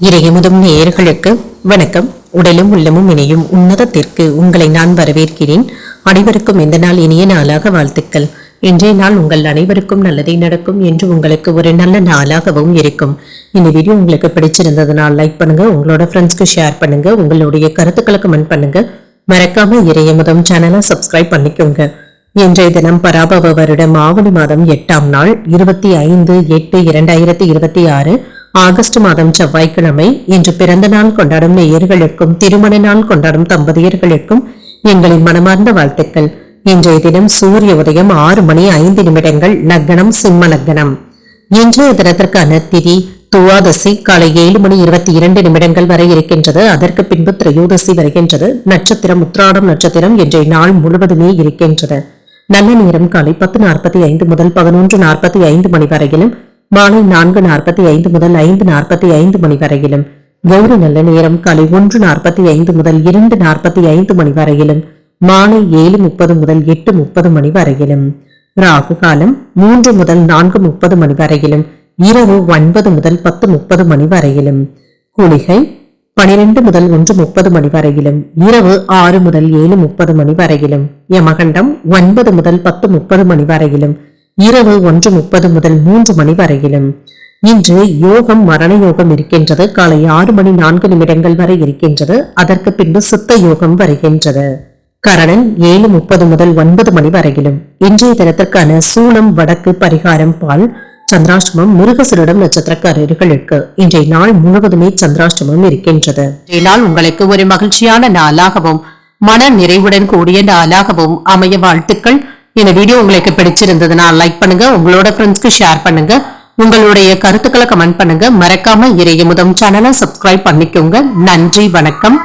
இறையமுதும் நேயர்களுக்கு வணக்கம். உடலும் உள்ளமும் இணையும் உன்னதத்திற்கு உங்களை நான் வரவேற்கிறேன். அனைவருக்கும் இந்த நாள் இனிய நாளாக வாழ்த்துக்கள். இன்றைய நாள் உங்கள் அனைவருக்கும் நல்லதே நடக்கும் என்று உங்களுக்கு ஒரு நல்ல நாளாகவும் இருக்கும். இந்த வீடியோ உங்களுக்கு பிடிச்சிருந்ததுனால் லைக் பண்ணுங்க, உங்களோட ஃப்ரெண்ட்ஸ்க்கு ஷேர் பண்ணுங்க, உங்களுடைய கருத்துக்களை கமெண்ட் பண்ணுங்க. மறக்காம இறையமுதும் சேனலை சப்ஸ்கிரைப் பண்ணிக்கோங்க. இன்றைய தினம் பராபவ வருடம் ஆவணி மாதம் 8ஆம் நாள் 25/8/2026 ஆகஸ்ட் மாதம் செவ்வாய்க்கிழமை. இன்று பிறந்த நாள் கொண்டாடும் நேயர்களுக்கும் திருமண நாள் கொண்டாடும் தம்பதியர்களுக்கும் எங்களின் மனமார்ந்த வாழ்த்துக்கள். இன்றைய தினம் சூரிய உதயம் 6:05 லக்னம் சிம்ம லக்னம். இன்றைய தினத்திற்கான திதி துவாதசி காலை 7:22 வரை இருக்கின்றது. அதற்கு பின்பு திரையோதசி வருகின்றது. நட்சத்திரம் உத்திராடம் நட்சத்திரம் இன்றைய நாள் முழுவதுமே இருக்கின்றது. நல்ல நேரம் காலை 10:45 முதல் 11:45 மணி வரையிலும், மாலை 4:45 முதல் 5:45 மணி வரையிலும். கௌரி நல்ல நேரம் காலை 1:45 முதல் 2:45 மணி வரையிலும், மாலை 7:30 முதல் 8:30 மணி வரையிலும். ராகு காலம் 3 முதல் 4:30 மணி வரையிலும், இரவு 9 முதல் 10:30 மணி வரையிலும். குளிகை 12 முதல் 1:30 மணி வரையிலும், இரவு 6 முதல் 7:30 மணி வரையிலும். யமகண்டம் 9 முதல் 10:30 மணி வரையிலும், இரவு 1:30 முதல் 3 மணி வரையிலும். இன்று யோகம் மரண யோகம் இருக்கின்றது. காலை 6:04 வரை இருக்கின்றது. அதற்கு பின்பு சித்த யோகம் வருகின்றது. கரணன் 7:30 முதல் 9 மணி வரையிலும். இன்றைய தினத்திற்கான சூலம் வடக்கு, பரிகாரம் பால். சந்திராஷ்டமம் மிருகசீரிடம் நட்சத்திரக்காரர்களுக்கு இன்றைய நாள் முழுவதுமே சந்திராஷ்டமம் இருக்கின்றது. இன்றைய நாள் உங்களுக்கு ஒரு மகிழ்ச்சியான நாளாகவும் மன நிறைவுடன் கூடிய நாளாகவும் அமைய வாழ்த்துக்கள். இந்த வீடியோ உங்களுக்கு பிடிச்சிருந்ததுனால் லைக் பண்ணுங்க, உங்களோட ஃப்ரெண்ட்ஸ்க்கு ஷேர் பண்ணுங்க, உங்களுடைய கருத்துக்களை கமெண்ட் பண்ணுங்க. மறக்காம இறையமுதும் சேனலை சப்ஸ்கிரைப் பண்ணிக்கோங்க. நன்றி, வணக்கம்.